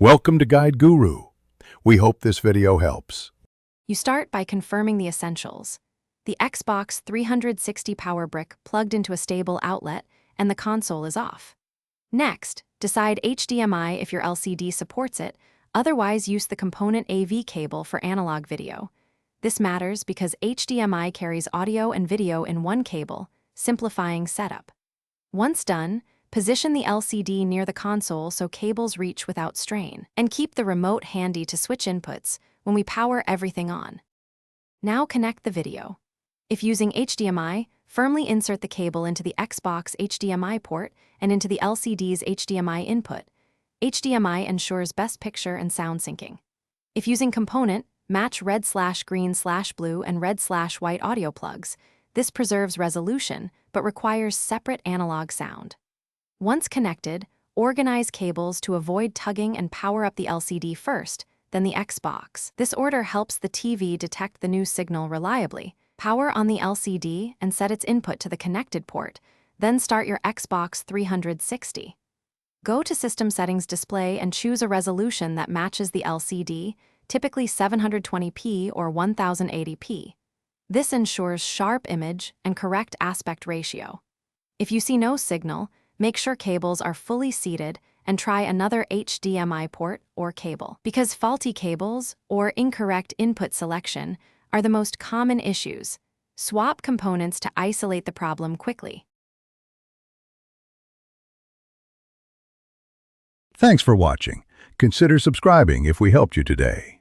Welcome to Guide Guru. We hope this video helps. You start by confirming the essentials. The Xbox 360 power brick plugged into a stable outlet, and the console is off. Next, decide HDMI if your LCD supports it, otherwise use the component AV cable for analog video. This matters because HDMI carries audio and video in one cable, simplifying setup. Once done, position the LCD near the console so cables reach without strain, and keep the remote handy to switch inputs when we power everything on. Now connect the video. If using HDMI, firmly insert the cable into the Xbox HDMI port and into the LCD's HDMI input. HDMI ensures best picture and sound syncing. If using component, match red/green/blue and red/white audio plugs. This preserves resolution, but requires separate analog sound. Once connected, organize cables to avoid tugging and power up the LCD first, then the Xbox. This order helps the TV detect the new signal reliably. Power on the LCD and set its input to the connected port, then start your Xbox 360. Go to System Settings Display and choose a resolution that matches the LCD, typically 720p or 1080p. This ensures sharp image and correct aspect ratio. If you see no signal, make sure cables are fully seated and try another HDMI port or cable, because faulty cables or incorrect input selection are the most common issues. Swap components to isolate the problem quickly. Thanks for watching. Consider subscribing if we helped you today.